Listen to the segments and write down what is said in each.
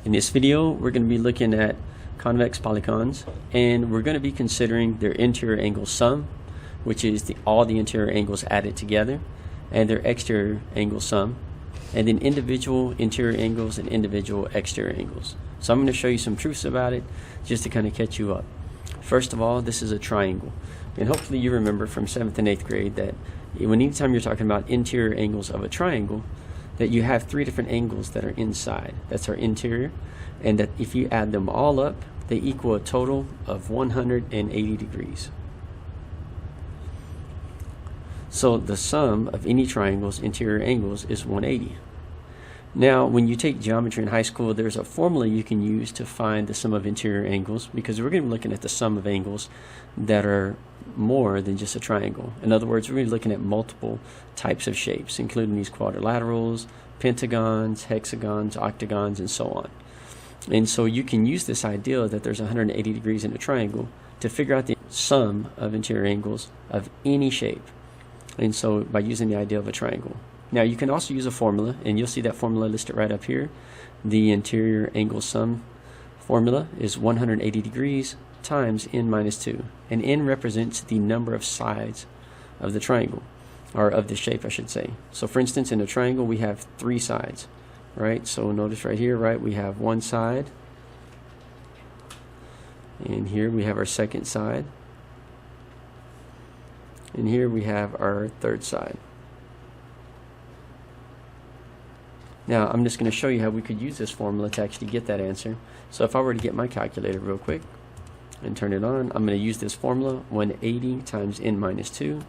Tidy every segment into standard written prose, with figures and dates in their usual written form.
In this video, we're going to be looking at convex polygons, and we're going to be considering their interior angle sum, which is all the interior angles added together, and their exterior angle sum, and then individual interior angles and individual exterior angles. So I'm going to show you some truths about it just to kind of catch you up. First of all, this is a triangle, and hopefully you remember from 7th and 8th grade that anytime you're talking about interior angles of a triangle, that you have three different angles that are inside. That's our interior, and that if you add them all up, they equal a total of 180 degrees. So the sum of any triangle's interior angles is 180. Now, when you take geometry in high school, there's a formula you can use to find the sum of interior angles, because we're going to be looking at the sum of angles that are more than just a triangle. In other words, we're going to be looking at multiple types of shapes, including these quadrilaterals, pentagons, hexagons, octagons, and so on. And so you can use this idea that there's 180 degrees in a triangle to figure out the sum of interior angles of any shape. And so by using the idea of a triangle. Now you can also use a formula, and you'll see that formula listed right up here. The interior angle sum formula is 180 degrees times n minus 2. And n represents the number of sides of the triangle, or of the shape I should say. So for instance, in a triangle we have 3 sides, right? So notice right here, right, we have one side, and here we have our second side, and here we have our third side. Now I'm just going to show you how we could use this formula to actually get that answer. So if I were to get my calculator real quick and turn it on, I'm going to use this formula, 180 times n minus 2.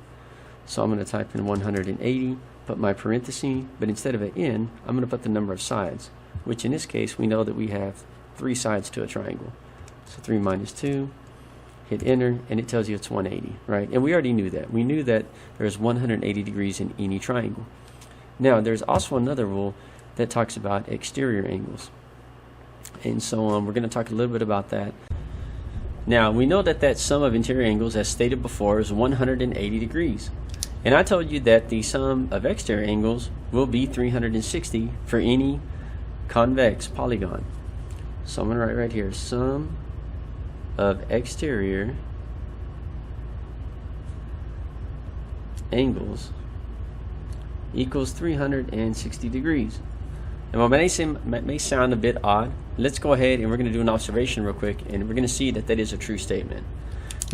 So I'm going to type in 180, put my parenthesis, but instead of an n, I'm going to put the number of sides, which in this case we know that we have 3 sides to a triangle. So 3 minus 2, hit enter, and it tells you it's 180, right? And we already knew that. We knew that there's 180 degrees in any triangle. Now there's also another rule that talks about exterior angles, and so we're going to talk a little bit about that. Now we know that that sum of interior angles, as stated before, is 180 degrees, and I told you that the sum of exterior angles will be 360 for any convex polygon. So I'm going to write right here, sum of exterior angles equals 360 degrees. And what may sound a bit odd, let's go ahead and we're going to do an observation real quick, and we're going to see that that is a true statement.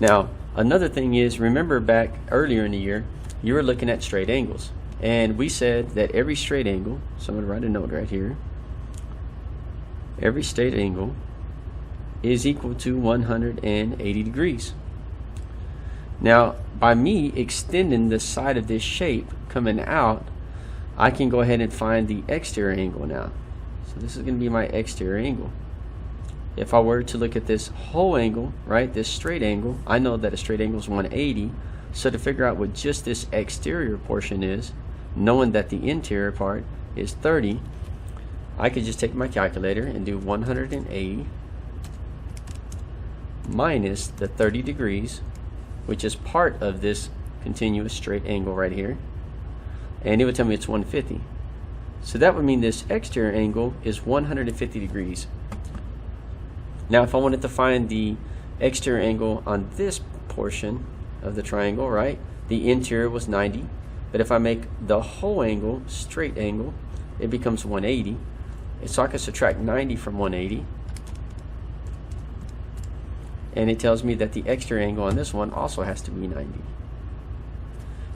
Now, another thing is, remember back earlier in the year, you were looking at straight angles, and we said that every straight angle, so I'm going to write a note right here, every straight angle is equal to 180 degrees. Now, by me extending the side of this shape coming out, I can go ahead and find the exterior angle now. So this is going to be my exterior angle. If I were to look at this whole angle, right, this straight angle, I know that a straight angle is 180. So to figure out what just this exterior portion is, knowing that the interior part is 30, I could just take my calculator and do 180 minus the 30 degrees, which is part of this continuous straight angle right here, and it would tell me it's 150. So that would mean this exterior angle is 150 degrees. Now if I wanted to find the exterior angle on this portion of the triangle, right, the interior was 90, but if I make the whole angle straight angle, it becomes 180. And so I can subtract 90 from 180, and it tells me that the exterior angle on this one also has to be 90.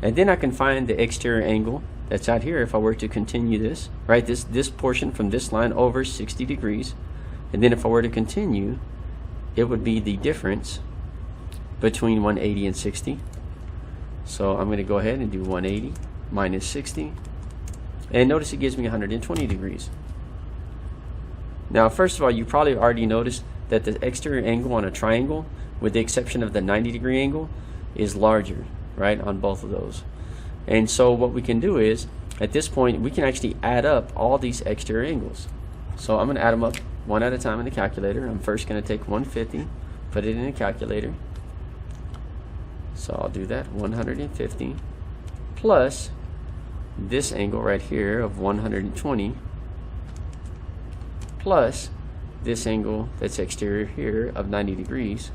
And then I can find the exterior angle that's out here if I were to continue this, right, this portion from this line over 60 degrees. And then if I were to continue, it would be the difference between 180 and 60. So I'm going to go ahead and do 180 minus 60, and notice it gives me 120 degrees. Now first of all, you probably already noticed that the exterior angle on a triangle, with the exception of the 90-degree angle, is larger, right, on both of those. And so what we can do is, at this point, we can actually add up all these exterior angles. So I'm going to add them up one at a time in the calculator. I'm first going to take 150, put it in the calculator. So I'll do that, 150 plus this angle right here of 120 plus this angle that's exterior here of 90 degrees,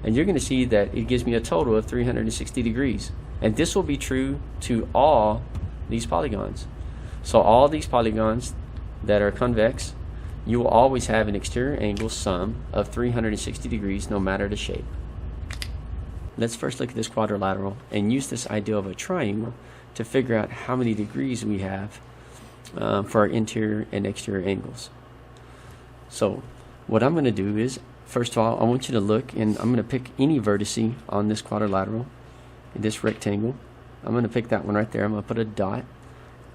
and you're going to see that it gives me a total of 360 degrees. And this will be true to all these polygons. So all these polygons that are convex, you will always have an exterior angle sum of 360 degrees no matter the shape. Let's first look at this quadrilateral and use this idea of a triangle to figure out how many degrees we have for our interior and exterior angles. So what I'm going to do is, first of all, I want you to look, and I'm going to pick any vertice on this quadrilateral, this rectangle. I'm going to pick that one right there. I'm going to put a dot,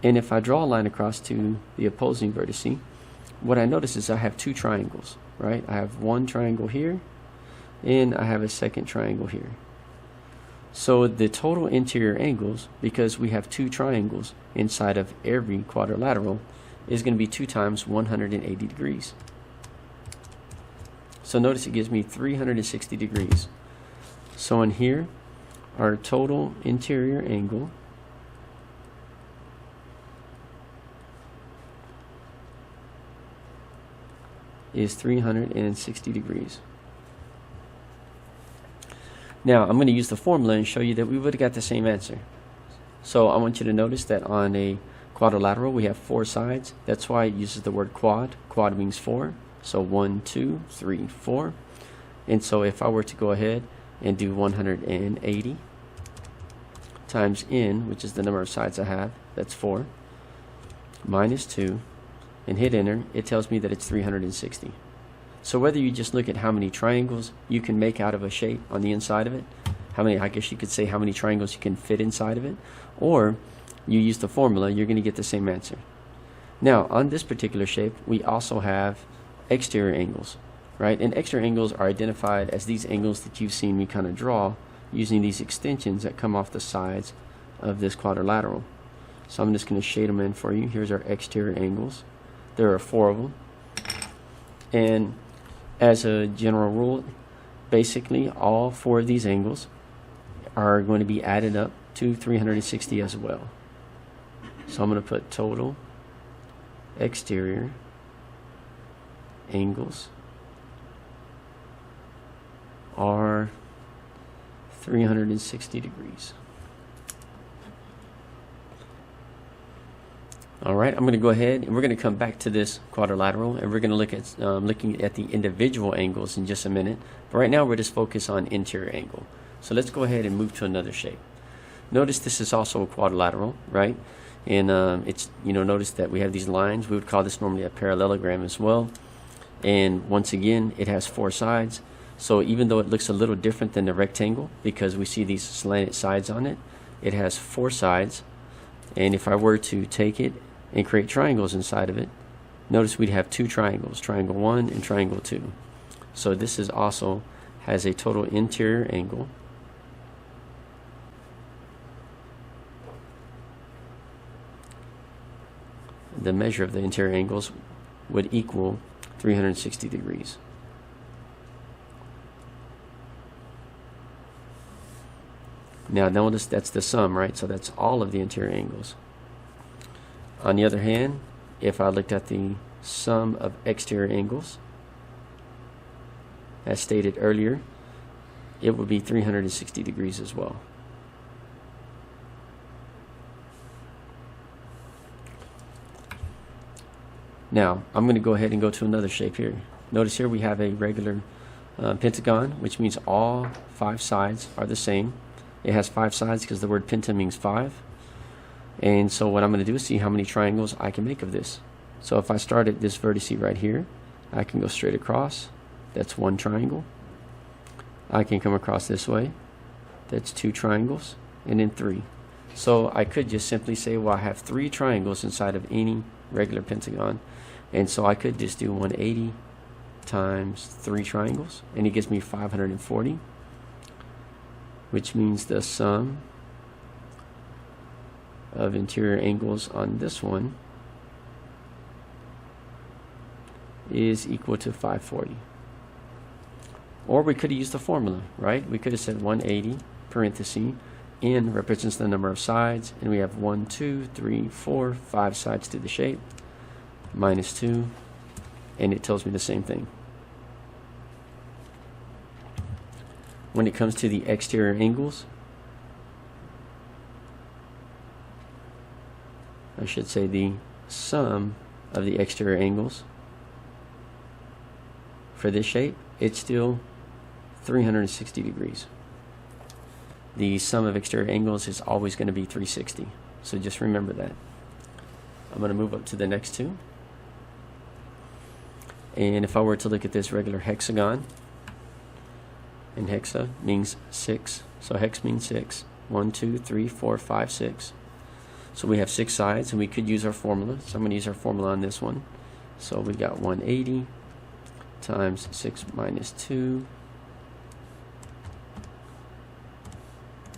and if I draw a line across to the opposing vertice, what I notice is I have two triangles, right? I have one triangle here, and I have a second triangle here. So the total interior angles, because we have two triangles inside of every quadrilateral, is going to be 2 times 180 degrees. So notice it gives me 360 degrees. So in here, our total interior angle is 360 degrees. Now I'm going to use the formula and show you that we would have got the same answer. So I want you to notice that on a quadrilateral we have 4 sides. That's why it uses the word quad. Quad means 4. So 1, 2, 3, 4. And so if I were to go ahead and do 180 times n, which is the number of sides I have, that's 4, minus 2, and hit enter, it tells me that it's 360. So whether you just look at how many triangles you can make out of a shape on the inside of it, how many, I guess you could say how many triangles you can fit inside of it, or you use the formula, you're going to get the same answer. Now on this particular shape we also have exterior angles, right? And exterior angles are identified as these angles that you've seen me kind of draw using these extensions that come off the sides of this quadrilateral. So I'm just going to shade them in for you. Here's our exterior angles. There are 4 of them. And as a general rule, basically all 4 of these angles are going to be added up to 360 as well. So I'm going to put total exterior angles are 360 degrees. Alright, I'm going to go ahead and we're going to come back to this quadrilateral and we're going to look at looking at the individual angles in just a minute. But right now we're just focused on interior angle. So let's go ahead and move to another shape. Notice this is also a quadrilateral, right? And it's, notice that we have these lines. We would call this normally a parallelogram as well. And once again, it has 4 sides. So even though it looks a little different than the rectangle, because we see these slanted sides on it, it has 4 sides. And if I were to take it and create triangles inside of it, notice we'd have 2 triangles, triangle 1 and triangle 2. So this is also has a total interior angle the measure of the interior angles would equal 360 degrees. Now notice that's the sum, right? So that's all of the interior angles. On the other hand, if I looked at the sum of exterior angles, as stated earlier, it would be 360 degrees as well. Now, I'm going to go ahead and go to another shape here. Notice here we have a regular pentagon, which means all 5 sides are the same. It has 5 sides because the word penta means 5. And so what I'm going to do is see how many triangles I can make of this. So if I start at this vertice right here, I can go straight across. That's 1 triangle. I can come across this way. That's 2 triangles. And then 3. So I could just simply say, well, I have 3 triangles inside of any regular pentagon. And so I could just do 180 times 3 triangles. And it gives me 540. Which means the sum of interior angles on this one is equal to 540. Or we could have used the formula, right? We could have said 180 parenthesis n represents the number of sides, and we have 1, 2, 3, 4, 5 sides to the shape, minus 2, and it tells me the same thing. When it comes to the exterior angles, I should say the sum of the exterior angles for this shape, it's still 360 degrees. The sum of exterior angles is always going to be 360. So just remember that. I'm going to move up to the next two. And if I were to look at this regular hexagon, and hexa means 6, so hex means 6. 1, 2, 3, 4, 5, 6. So we have 6 sides, and we could use our formula. So I'm going to use our formula on this one. So we got 180 times 6 minus 2.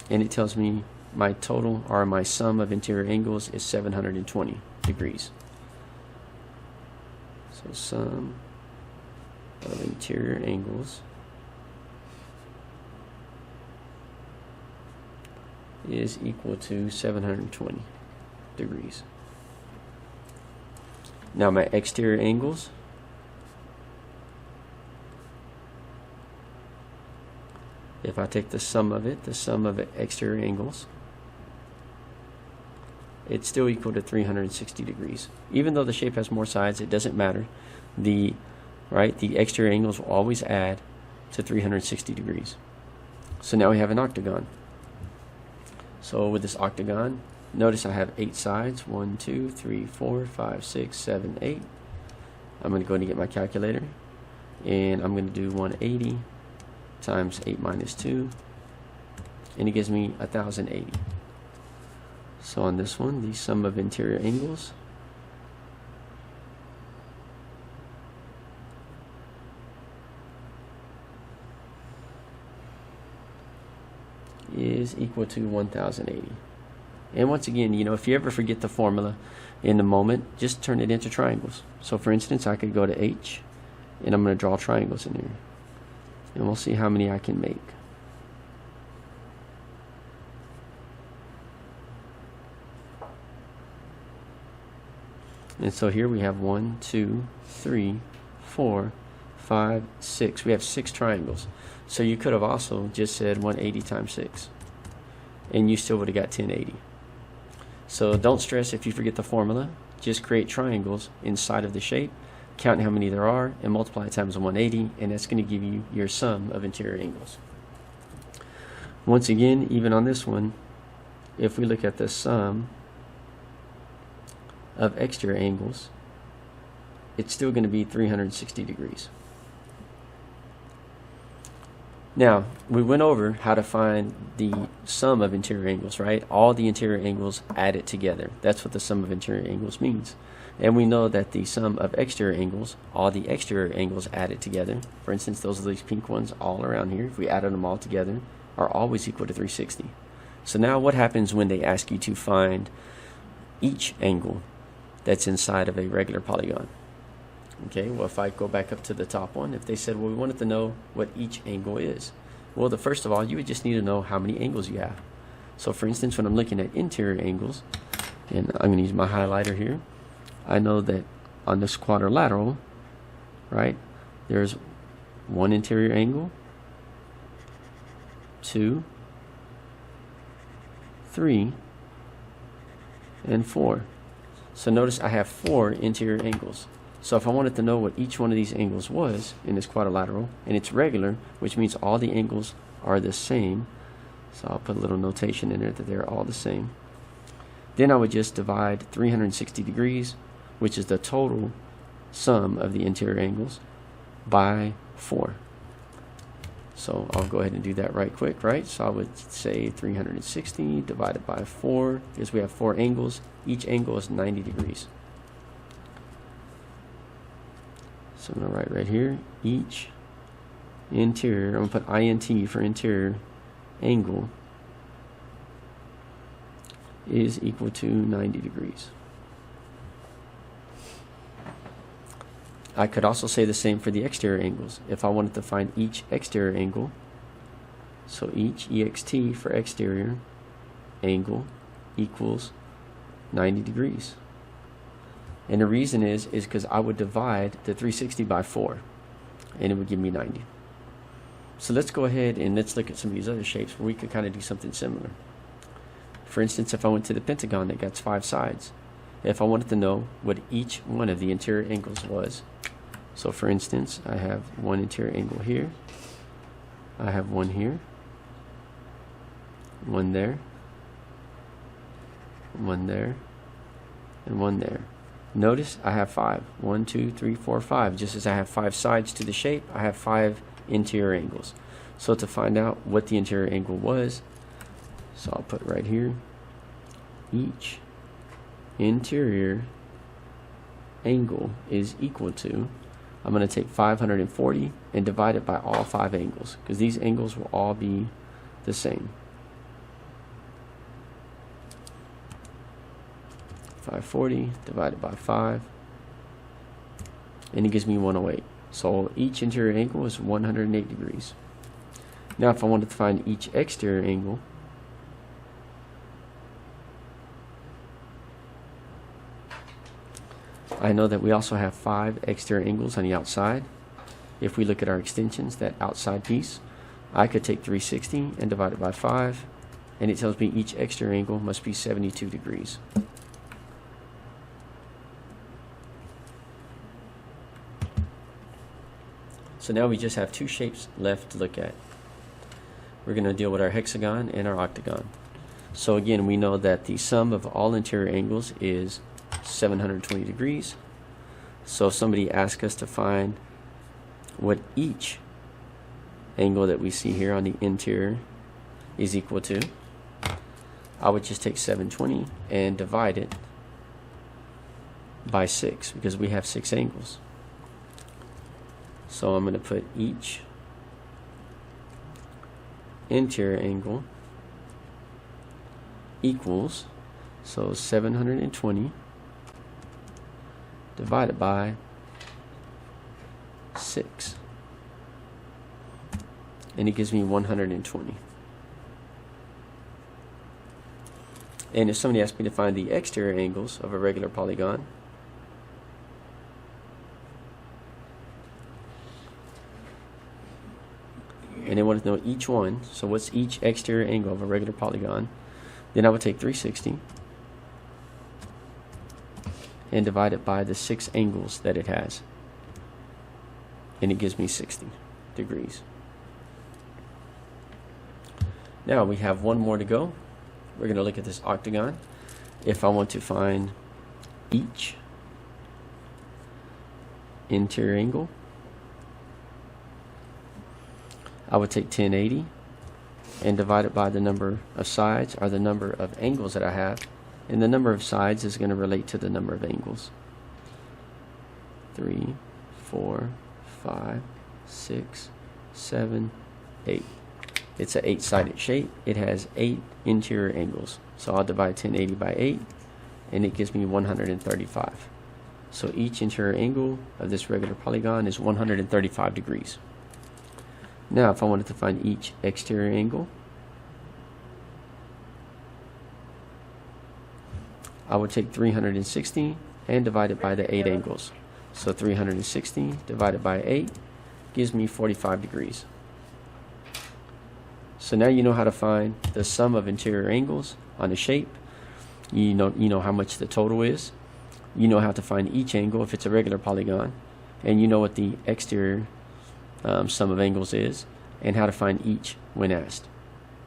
And it tells me my total, or my sum of interior angles, is 720 degrees. So sum of interior angles is equal to 720 degrees. Now my exterior angles, if I take the sum of it, the sum of exterior angles, it's still equal to 360 degrees. Even though the shape has more sides, it doesn't matter. The exterior angles will always add to 360 degrees. So now we have an octagon. So with this octagon, notice I have 8 sides. 1, 2, 3, 4, 5, 6, 7, 8. I'm going to go ahead and get my calculator, and I'm going to do 180 times 8 minus 2, and it gives me 1080. So on this one, the sum of interior angles is equal to 1080. And once again, if you ever forget the formula in the moment, just turn it into triangles. So for instance, I could go to H, and I'm going to draw triangles in here, and we'll see how many I can make. And so here we have 1, 2, 3, 4, 5, 6. We have 6 triangles. So you could have also just said 180 times 6, and you still would have got 1080. So don't stress if you forget the formula. Just create triangles inside of the shape, count how many there are, and multiply it times 180, and that's going to give you your sum of interior angles. Once again, even on this one, if we look at the sum of exterior angles, it's still going to be 360 degrees. Now, we went over how to find the sum of interior angles, right? All the interior angles added together. That's what the sum of interior angles means. And we know that the sum of exterior angles, all the exterior angles added together, for instance, those are these pink ones all around here, if we added them all together, are always equal to 360. So now what happens when they ask you to find each angle that's inside of a regular polygon? Okay, well, if I go back up to the top one, if they said, well, we wanted to know what each angle is, well, first of all, you would just need to know how many angles you have. So for instance, when I'm looking at interior angles, and I'm going to use my highlighter here, I know that on this quadrilateral, right, there's 1 interior angle, 2, 3, and 4. So notice I have 4 interior angles. So if I wanted to know what each one of these angles was in this quadrilateral, and it's regular, which means all the angles are the same, so I'll put a little notation in there that they're all the same, then I would just divide 360 degrees, which is the total sum of the interior angles, by 4. So I'll go ahead and do that right quick, right? So I would say 360 divided by 4, because we have 4 angles. Each angle is 90 degrees. So I'm going to write right here, each interior, I'm going to put INT for interior angle, is equal to 90 degrees. I could also say the same for the exterior angles. If I wanted to find each exterior angle, so each EXT for exterior angle equals 90 degrees. And the reason is because I would divide the 360 by 4, and it would give me 90. So let's go ahead and let's look at some of these other shapes where we could kind of do something similar. For instance, if I went to the pentagon that got 5 sides, if I wanted to know what each one of the interior angles was. So for instance, I have one interior angle here, I have one here, one there, one there, and one there. Notice I have 5. 1, 2, 3, 4, 5. Just as I have 5 sides to the shape, I have 5 interior angles. So to find out what the interior angle was, so I'll put right here, each interior angle is equal to, I'm going to take 540 and divide it by all 5 angles, because these angles will all be the same. 540 divided by 5, and it gives me 108. So each interior angle is 108 degrees. Now if I wanted to find each exterior angle, I know that we also have 5 exterior angles on the outside. If we look at our extensions, that outside piece, I could take 360 and divide it by 5, and it tells me each exterior angle must be 72 degrees. So now we just have 2 shapes left to look at. We're going to deal with our hexagon and our octagon. So again, we know that the sum of all interior angles is 720 degrees. So if somebody asks us to find what each angle that we see here on the interior is equal to, I would just take 720 and divide it by 6, because we have 6 angles. So I'm going to put each interior angle equals, so 720 divided by 6, and it gives me 120. And if somebody asks me to find the exterior angles of a regular polygon, and they want to know each one, so what's each exterior angle of a regular polygon, then I would take 360 and divide it by the 6 angles that it has, and it gives me 60 degrees. Now we have one more to go. We're going to look at this octagon. If I want to find each interior angle, I would take 1080 and divide it by the number of sides, or the number of angles that I have, and the number of sides is going to relate to the number of angles. 3, 4, 5, 6, 7, 8. It's an 8-sided shape. It has 8 interior angles. So I'll divide 1080 by 8, and it gives me 135. So each interior angle of this regular polygon is 135 degrees. Now if I wanted to find each exterior angle, I would take 360 and divide it by the 8 angles. So 360 divided by 8 gives me 45 degrees. So now you know how to find the sum of interior angles on a shape. You know how much the total is. You know how to find each angle if it's a regular polygon, and you know what the exterior sum of angles is, and how to find each when asked.